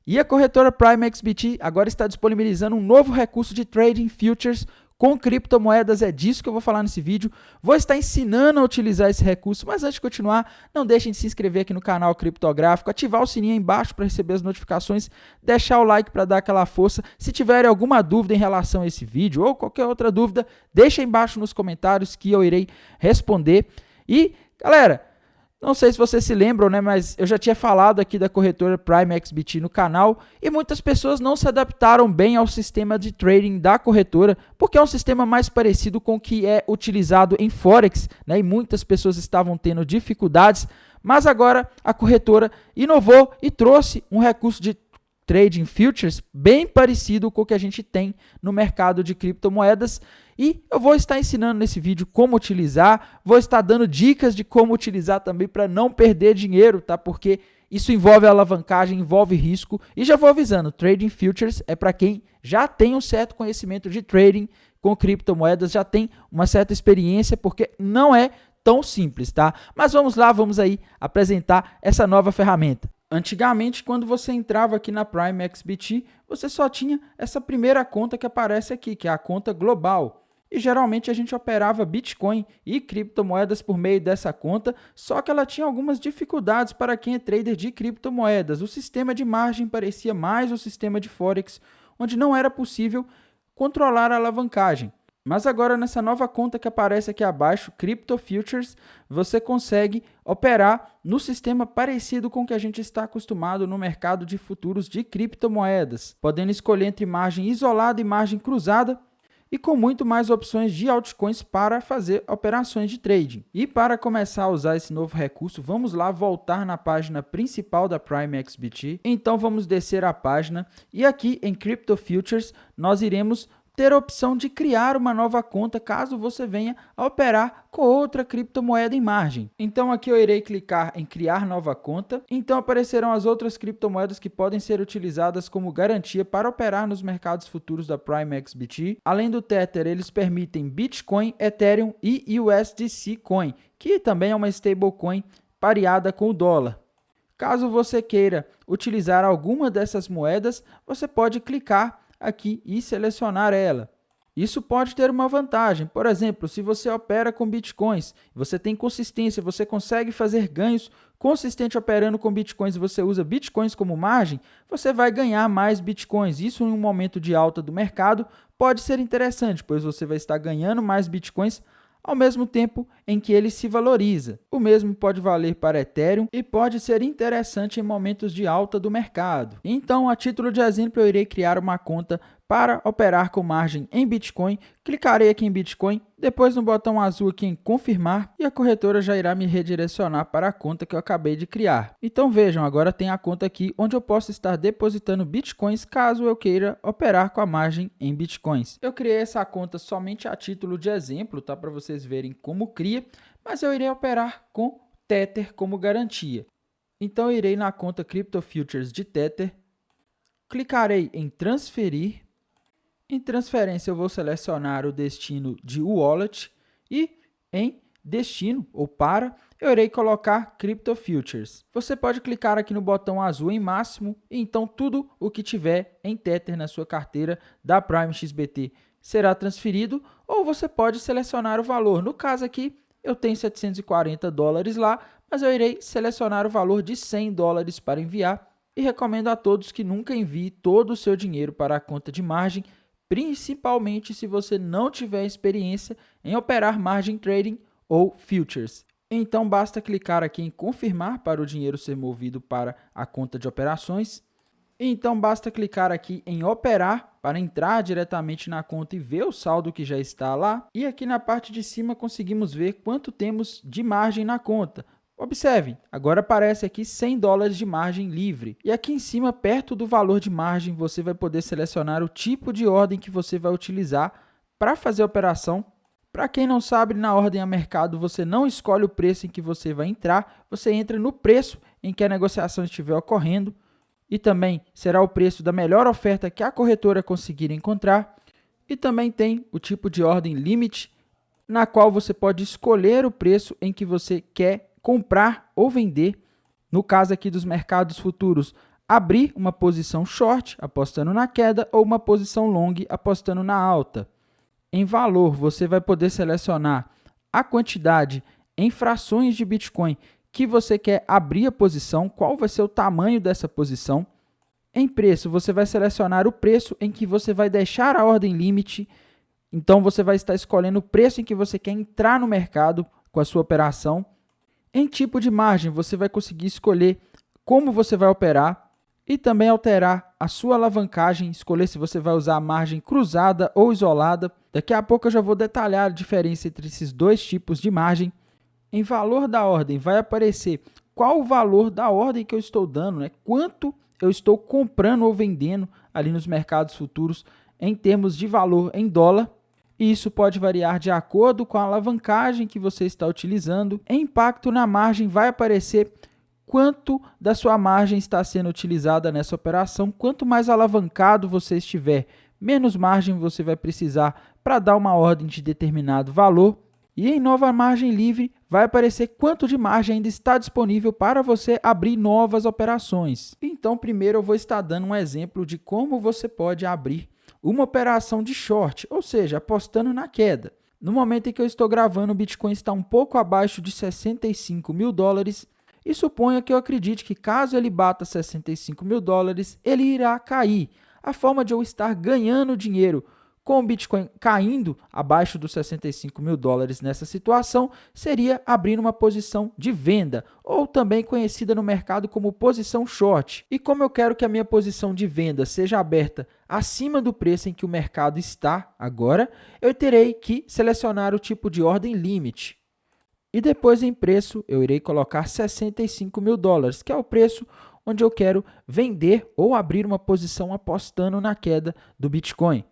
E a corretora PrimeXBT agora está disponibilizando um novo recurso de trading futures com criptomoedas, é disso que eu vou falar nesse vídeo. Vou estar ensinando a utilizar esse recurso, mas antes de continuar, não deixem de se inscrever aqui no canal Criptográfico, ativar o sininho aí embaixo para receber as notificações, deixar o like para dar aquela força. Se tiverem alguma dúvida em relação a esse vídeo ou qualquer outra dúvida, deixa aí embaixo nos comentários que eu irei responder. E, galera, não sei se vocês se lembram, né, mas eu já tinha falado aqui da corretora PrimeXBT no canal e muitas pessoas não se adaptaram bem ao sistema de trading da corretora, porque é um sistema mais parecido com o que é utilizado em Forex, né, e muitas pessoas estavam tendo dificuldades, mas agora a corretora inovou e trouxe um recurso de trading futures bem parecido com o que a gente tem no mercado de criptomoedas. E eu vou estar ensinando nesse vídeo como utilizar, vou estar dando dicas de como utilizar também para não perder dinheiro, tá? Porque isso envolve alavancagem, envolve risco. E já vou avisando, trading futures é para quem já tem um certo conhecimento de trading com criptomoedas, já tem uma certa experiência, porque não é tão simples, tá? Mas vamos lá, vamos aí apresentar essa nova ferramenta. Antigamente, quando você entrava aqui na PrimeXBT, você só tinha essa primeira conta que aparece aqui, que é a conta global. E geralmente a gente operava Bitcoin e criptomoedas por meio dessa conta, só que ela tinha algumas dificuldades para quem é trader de criptomoedas. O sistema de margem parecia mais o sistema de Forex, onde não era possível controlar a alavancagem. Mas agora nessa nova conta que aparece aqui abaixo, Crypto Futures, você consegue operar no sistema parecido com o que a gente está acostumado no mercado de futuros de criptomoedas, podendo escolher entre margem isolada e margem cruzada e com muito mais opções de altcoins para fazer operações de trading. E para começar a usar esse novo recurso, vamos lá voltar na página principal da PrimeXBT. Então vamos descer a página e aqui em Crypto Futures nós iremos ter a opção de criar uma nova conta caso você venha a operar com outra criptomoeda em margem. Então aqui eu irei clicar em criar nova conta, então aparecerão as outras criptomoedas que podem ser utilizadas como garantia para operar nos mercados futuros da PrimeXBT. Além do Tether, eles permitem Bitcoin, Ethereum e USDC Coin, que também é uma stablecoin pareada com o dólar. Caso você queira utilizar alguma dessas moedas, você pode clicar aqui e selecionar ela. Isso pode ter uma vantagem, por exemplo, se você opera com Bitcoins, você tem consistência, você consegue fazer ganhos consistente operando com Bitcoins e você usa Bitcoins como margem, você vai ganhar mais Bitcoins. Isso em um momento de alta do mercado pode ser interessante, pois você vai estar ganhando mais Bitcoins ao mesmo tempo em que ele se valoriza. O mesmo pode valer para Ethereum e pode ser interessante em momentos de alta do mercado. Então, a título de exemplo, eu irei criar uma conta para operar com margem em Bitcoin. Clicarei aqui em Bitcoin, depois no botão azul aqui em confirmar e a corretora já irá me redirecionar para a conta que eu acabei de criar. Então vejam, agora tem a conta aqui onde eu posso estar depositando Bitcoins caso eu queira operar com a margem em Bitcoins. Eu criei essa conta somente a título de exemplo, tá? Para vocês verem como cria, mas eu irei operar com Tether como garantia. Então eu irei na conta Crypto Futures de Tether, clicarei em transferir. Em transferência, eu vou selecionar o destino de wallet e em destino ou para, eu irei colocar Crypto Futures. Você pode clicar aqui no botão azul em máximo e então tudo o que tiver em Tether na sua carteira da PrimeXBT será transferido ou você pode selecionar o valor. No caso aqui, eu tenho $740 lá, mas eu irei selecionar o valor de $100 para enviar e recomendo a todos que nunca envie todo o seu dinheiro para a conta de margem, principalmente se você não tiver experiência em operar margin trading ou futures. Então basta clicar aqui em confirmar para o dinheiro ser movido para a conta de operações. Então basta clicar aqui em operar para entrar diretamente na conta e ver o saldo que já está lá. E aqui na parte de cima conseguimos ver quanto temos de margem na conta. Observem, agora aparece aqui $100 de margem livre. E aqui em cima, perto do valor de margem, você vai poder selecionar o tipo de ordem que você vai utilizar para fazer a operação. Para quem não sabe, na ordem a mercado, você não escolhe o preço em que você vai entrar, você entra no preço em que a negociação estiver ocorrendo e também será o preço da melhor oferta que a corretora conseguir encontrar. E também tem o tipo de ordem limite, na qual você pode escolher o preço em que você quer comprar ou vender. No caso aqui dos mercados futuros, abrir uma posição short, apostando na queda, ou uma posição long, apostando na alta. Em valor, você vai poder selecionar a quantidade em frações de Bitcoin que você quer abrir a posição, qual vai ser o tamanho dessa posição. Em preço, você vai selecionar o preço em que você vai deixar a ordem limite. Então, você vai estar escolhendo o preço em que você quer entrar no mercado com a sua operação. Em tipo de margem, você vai conseguir escolher como você vai operar e também alterar a sua alavancagem, escolher se você vai usar a margem cruzada ou isolada. Daqui a pouco eu já vou detalhar a diferença entre esses dois tipos de margem. Em valor da ordem, vai aparecer qual o valor da ordem que eu estou dando, né? Quanto eu estou comprando ou vendendo ali nos mercados futuros em termos de valor em dólar. E isso pode variar de acordo com a alavancagem que você está utilizando. Em impacto na margem, vai aparecer quanto da sua margem está sendo utilizada nessa operação. Quanto mais alavancado você estiver, menos margem você vai precisar para dar uma ordem de determinado valor. E em nova margem livre, vai aparecer quanto de margem ainda está disponível para você abrir novas operações. Então, primeiro eu vou estar dando um exemplo de como você pode abrir uma operação de short, ou seja, apostando na queda. No momento em que eu estou gravando, o Bitcoin está um pouco abaixo de 65 mil dólares e suponha que eu acredite que caso ele bata 65 mil dólares, ele irá cair. A forma de eu estar ganhando dinheiro com o Bitcoin caindo abaixo dos 65 mil dólares nessa situação, seria abrindo uma posição de venda, ou também conhecida no mercado como posição short. E como eu quero que a minha posição de venda seja aberta acima do preço em que o mercado está agora, eu terei que selecionar o tipo de ordem limite. E depois em preço, eu irei colocar 65 mil dólares, que é o preço onde eu quero vender ou abrir uma posição apostando na queda do Bitcoin.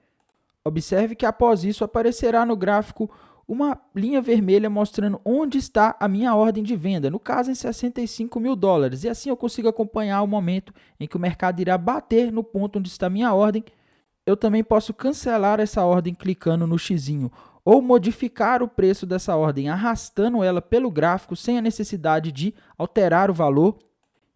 Observe que após isso aparecerá no gráfico uma linha vermelha mostrando onde está a minha ordem de venda, no caso em 65 mil dólares. E assim eu consigo acompanhar o momento em que o mercado irá bater no ponto onde está a minha ordem. Eu também posso cancelar essa ordem clicando no xizinho ou modificar o preço dessa ordem arrastando ela pelo gráfico sem a necessidade de alterar o valor.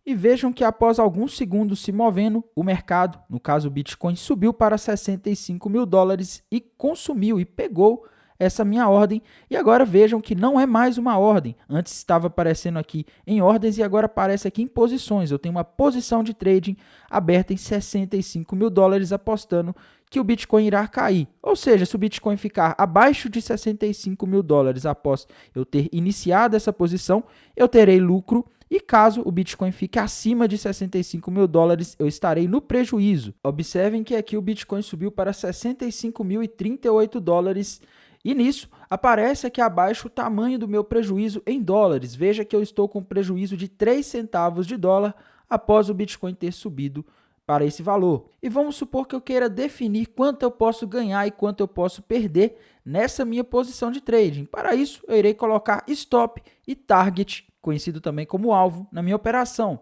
E vejam que após alguns segundos se movendo, o mercado, no caso o Bitcoin, subiu para 65 mil dólares e consumiu e pegou essa minha ordem. E agora vejam que não é mais uma ordem. Antes estava aparecendo aqui em ordens e agora aparece aqui em posições. Eu tenho uma posição de trading aberta em 65 mil dólares apostando que o Bitcoin irá cair. Ou seja, se o Bitcoin ficar abaixo de 65 mil dólares após eu ter iniciado essa posição, eu terei lucro. E caso o Bitcoin fique acima de 65 mil dólares, eu estarei no prejuízo. Observem que aqui o Bitcoin subiu para 65.038 dólares. E nisso, aparece aqui abaixo o tamanho do meu prejuízo em dólares. Veja que eu estou com prejuízo de 3 centavos de dólar após o Bitcoin ter subido para esse valor. E vamos supor que eu queira definir quanto eu posso ganhar e quanto eu posso perder nessa minha posição de trading. Para isso, eu irei colocar stop e target, conhecido também como alvo, na minha operação.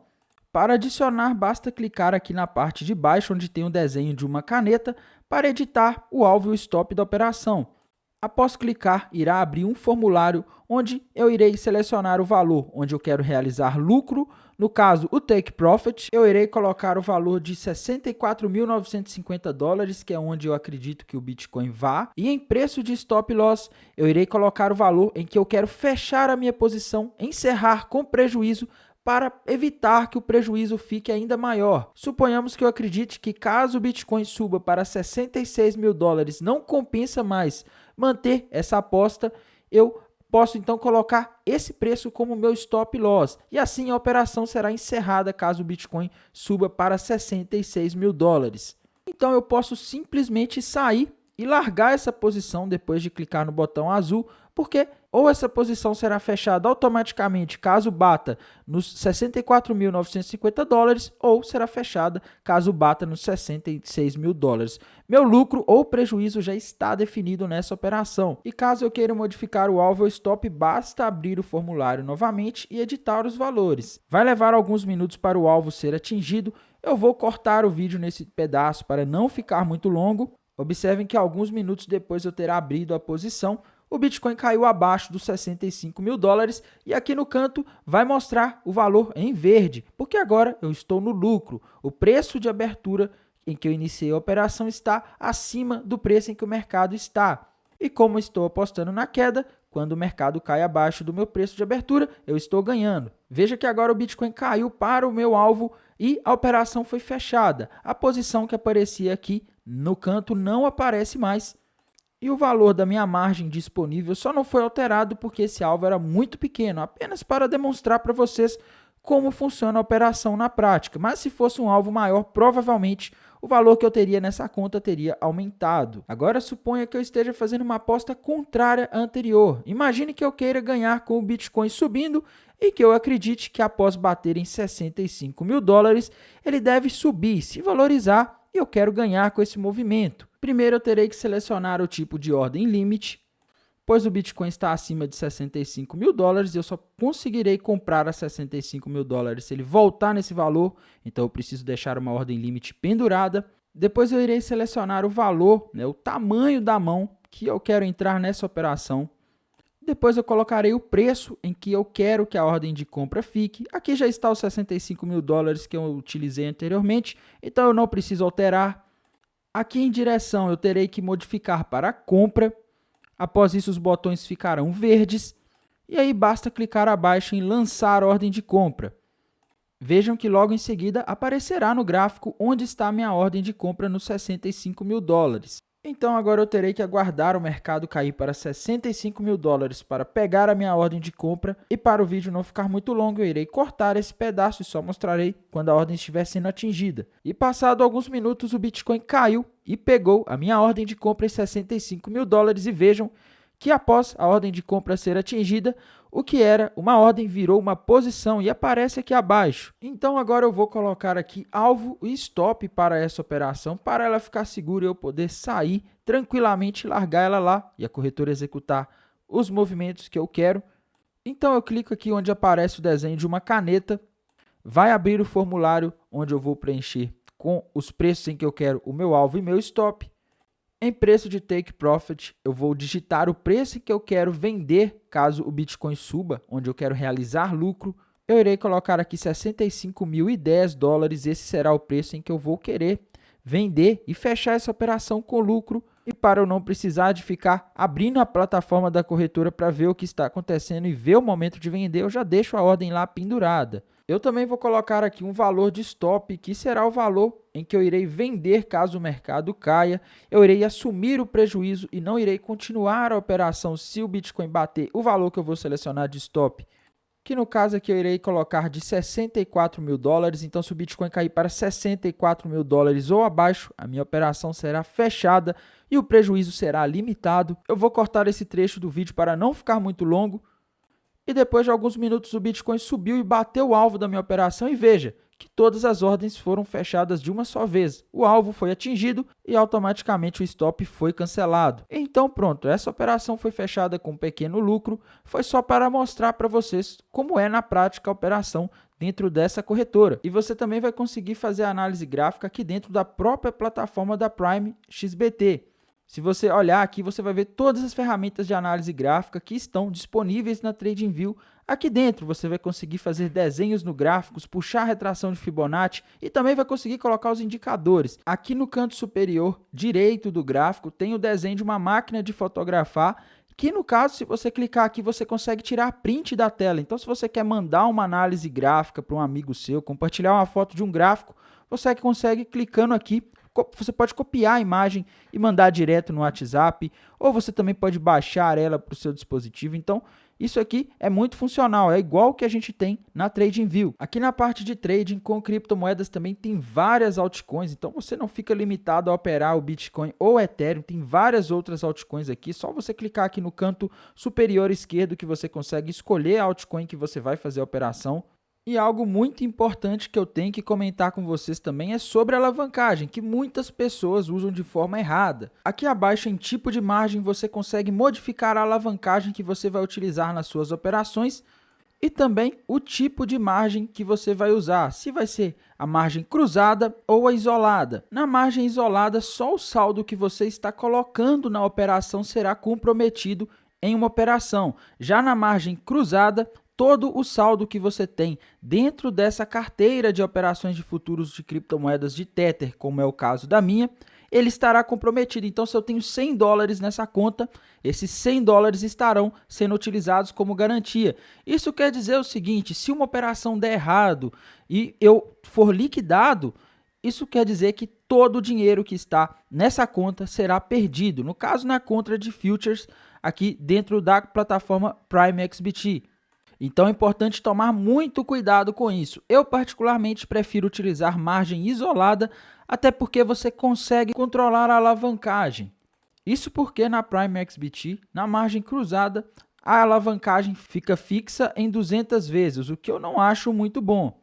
Para adicionar, basta clicar aqui na parte de baixo, onde tem o desenho de uma caneta, para editar o alvo e o stop da operação. Após clicar, irá abrir um formulário onde eu irei selecionar o valor onde eu quero realizar lucro. No caso, o Take Profit, eu irei colocar o valor de 64.950 dólares, que é onde eu acredito que o Bitcoin vá. E em preço de Stop Loss, eu irei colocar o valor em que eu quero fechar a minha posição, encerrar com prejuízo, para evitar que o prejuízo fique ainda maior. Suponhamos que eu acredite que caso o Bitcoin suba para 66 mil dólares, não compensa mais manter essa aposta, eu posso então colocar esse preço como meu stop loss. E assim a operação será encerrada caso o Bitcoin suba para 66 mil dólares. Então eu posso simplesmente sair e largar essa posição depois de clicar no botão azul, porque ou essa posição será fechada automaticamente caso bata nos 64.950 dólares, ou será fechada caso bata nos 66 mil dólares. Meu lucro ou prejuízo já está definido nessa operação. E caso eu queira modificar o alvo ou stop, basta abrir o formulário novamente e editar os valores. Vai levar alguns minutos para o alvo ser atingido. Eu vou cortar o vídeo nesse pedaço para não ficar muito longo. Observem que alguns minutos depois eu ter abrido a posição, o Bitcoin caiu abaixo dos 65 mil dólares e aqui no canto vai mostrar o valor em verde, porque agora eu estou no lucro. O preço de abertura em que eu iniciei a operação está acima do preço em que o mercado está. E como estou apostando na queda, quando o mercado cai abaixo do meu preço de abertura, eu estou ganhando. Veja que agora o Bitcoin caiu para o meu alvo e a operação foi fechada. A posição que aparecia aqui no canto não aparece mais. E o valor da minha margem disponível só não foi alterado porque esse alvo era muito pequeno, apenas para demonstrar para vocês como funciona a operação na prática. Mas se fosse um alvo maior, provavelmente o valor que eu teria nessa conta teria aumentado. Agora suponha que eu esteja fazendo uma aposta contrária à anterior. Imagine que eu queira ganhar com o Bitcoin subindo e que eu acredite que após bater em 65 mil dólares, ele deve subir, se valorizar, e eu quero ganhar com esse movimento. Primeiro eu terei que selecionar o tipo de ordem limite, pois o Bitcoin está acima de 65 mil dólares e eu só conseguirei comprar a 65 mil dólares se ele voltar nesse valor, então eu preciso deixar uma ordem limite pendurada. Depois eu irei selecionar o valor, o tamanho da mão que eu quero entrar nessa operação. Depois eu colocarei o preço em que eu quero que a ordem de compra fique. Aqui já está os 65 mil dólares que eu utilizei anteriormente, então eu não preciso alterar. Aqui em direção eu terei que modificar para compra. Após isso, os botões ficarão verdes e aí basta clicar abaixo em lançar ordem de compra. Vejam que logo em seguida aparecerá no gráfico onde está a minha ordem de compra nos 65 mil dólares. Então agora eu terei que aguardar o mercado cair para 65 mil dólares para pegar a minha ordem de compra e para o vídeo não ficar muito longo eu irei cortar esse pedaço e só mostrarei quando a ordem estiver sendo atingida. E passado alguns minutos o Bitcoin caiu e pegou a minha ordem de compra em 65 mil dólares e vejam que após a ordem de compra ser atingida, o que era uma ordem virou uma posição e aparece aqui abaixo. Então agora eu vou colocar aqui alvo e stop para essa operação, para ela ficar segura e eu poder sair tranquilamente e largar ela lá e a corretora executar os movimentos que eu quero. Então eu clico aqui onde aparece o desenho de uma caneta, vai abrir o formulário onde eu vou preencher com os preços em que eu quero o meu alvo e meu stop. Em preço de Take Profit, eu vou digitar o preço que eu quero vender caso o Bitcoin suba, onde eu quero realizar lucro. Eu irei colocar aqui 65.010 dólares, esse será o preço em que eu vou querer vender e fechar essa operação com lucro. E para eu não precisar de ficar abrindo a plataforma da corretora para ver o que está acontecendo e ver o momento de vender, eu já deixo a ordem lá pendurada. Eu também vou colocar aqui um valor de stop, que será o valor em que eu irei vender caso o mercado caia. Eu irei assumir o prejuízo e não irei continuar a operação se o Bitcoin bater o valor que eu vou selecionar de stop, que no caso aqui eu irei colocar de 64 mil dólares. Então, se o Bitcoin cair para 64 mil dólares ou abaixo, a minha operação será fechada e o prejuízo será limitado. Eu vou cortar esse trecho do vídeo para não ficar muito longo. E depois de alguns minutos o Bitcoin subiu e bateu o alvo da minha operação e veja que todas as ordens foram fechadas de uma só vez. O alvo foi atingido e automaticamente o stop foi cancelado. Então pronto, essa operação foi fechada com um pequeno lucro. Foi só para mostrar para vocês como é na prática a operação dentro dessa corretora. E você também vai conseguir fazer a análise gráfica aqui dentro da própria plataforma da Prime XBT. Se você olhar aqui, você vai ver todas as ferramentas de análise gráfica que estão disponíveis na TradingView. Aqui dentro você vai conseguir fazer desenhos no gráficos, puxar a retração de Fibonacci e também vai conseguir colocar os indicadores. Aqui no canto superior direito do gráfico tem o desenho de uma máquina de fotografar, que no caso, se você clicar aqui, você consegue tirar print da tela. Então, se você quer mandar uma análise gráfica para um amigo seu, compartilhar uma foto de um gráfico, você consegue clicando aqui. Você pode copiar a imagem e mandar direto no WhatsApp, ou você também pode baixar ela para o seu dispositivo. Então, isso aqui é muito funcional, é igual o que a gente tem na TradingView. Aqui na parte de trading com criptomoedas também tem várias altcoins, então você não fica limitado a operar o Bitcoin ou Ethereum, tem várias outras altcoins aqui. Só você clicar aqui no canto superior esquerdo que você consegue escolher a altcoin que você vai fazer a operação. E algo muito importante que eu tenho que comentar com vocês também é sobre a alavancagem, que muitas pessoas usam de forma errada. Aqui abaixo em tipo de margem você consegue modificar a alavancagem que você vai utilizar nas suas operações e também o tipo de margem que você vai usar, se vai ser a margem cruzada ou a isolada. Na margem isolada, só o saldo que você está colocando na operação será comprometido em uma operação. Já na margem cruzada, todo o saldo que você tem dentro dessa carteira de operações de futuros de criptomoedas de Tether, como é o caso da minha, ele estará comprometido. Então, se eu tenho $100 nessa conta, esses $100 estarão sendo utilizados como garantia. Isso quer dizer o seguinte: se uma operação der errado e eu for liquidado, isso quer dizer que todo o dinheiro que está nessa conta será perdido. No caso, na conta de futures aqui dentro da plataforma PrimeXBT. Então é importante tomar muito cuidado com isso. Eu particularmente prefiro utilizar margem isolada, até porque você consegue controlar a alavancagem. Isso porque na PrimeXBT, na margem cruzada, a alavancagem fica fixa em 200 vezes, o que eu não acho muito bom.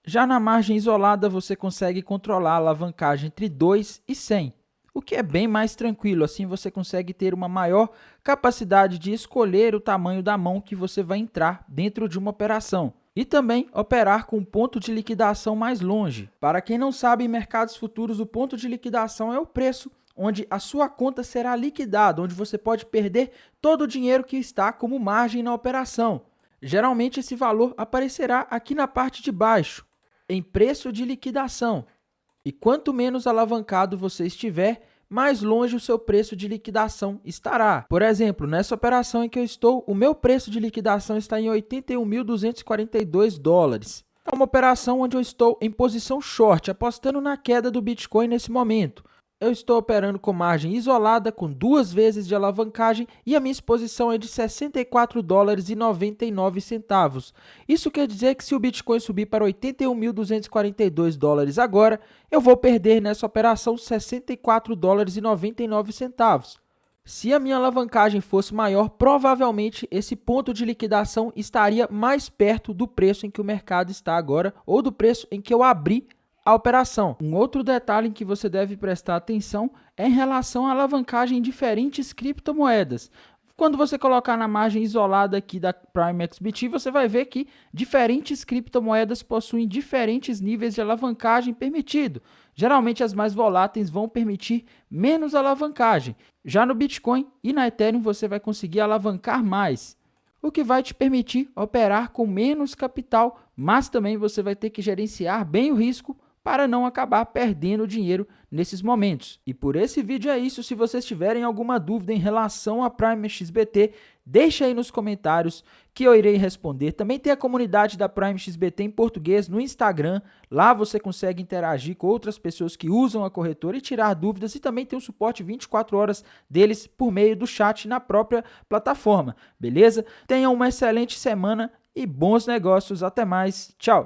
Já na margem isolada, você consegue controlar a alavancagem entre 2 e 100. O que é bem mais tranquilo, assim você consegue ter uma maior capacidade de escolher o tamanho da mão que você vai entrar dentro de uma operação. E também operar com um ponto de liquidação mais longe. Para quem não sabe, em mercados futuros, o ponto de liquidação é o preço onde a sua conta será liquidada, onde você pode perder todo o dinheiro que está como margem na operação. Geralmente esse valor aparecerá aqui na parte de baixo, em preço de liquidação. E quanto menos alavancado você estiver, mais longe o seu preço de liquidação estará. Por exemplo, nessa operação em que eu estou, o meu preço de liquidação está em $81.242. É uma operação onde eu estou em posição short, apostando na queda do Bitcoin nesse momento. Eu estou operando com margem isolada, com 2 vezes de alavancagem e a minha exposição é de $64,99. Isso quer dizer que se o Bitcoin subir para $81.242 agora, eu vou perder nessa operação $64,99. Se a minha alavancagem fosse maior, provavelmente esse ponto de liquidação estaria mais perto do preço em que o mercado está agora ou do preço em que eu abri a operação. Um outro detalhe em que você deve prestar atenção é em relação à alavancagem em diferentes criptomoedas. Quando você colocar na margem isolada aqui da PrimeXBT, você vai ver que diferentes criptomoedas possuem diferentes níveis de alavancagem permitido. Geralmente as mais voláteis vão permitir menos alavancagem. Já no Bitcoin e na Ethereum você vai conseguir alavancar mais, o que vai te permitir operar com menos capital, mas também você vai ter que gerenciar bem o risco para não acabar perdendo dinheiro nesses momentos. E por esse vídeo é isso. Se vocês tiverem alguma dúvida em relação a PrimeXBT, deixa aí nos comentários que eu irei responder. Também tem a comunidade da PrimeXBT em português no Instagram. Lá você consegue interagir com outras pessoas que usam a corretora e tirar dúvidas. E também tem o suporte 24 horas deles por meio do chat na própria plataforma. Beleza? Tenham uma excelente semana e bons negócios. Até mais. Tchau!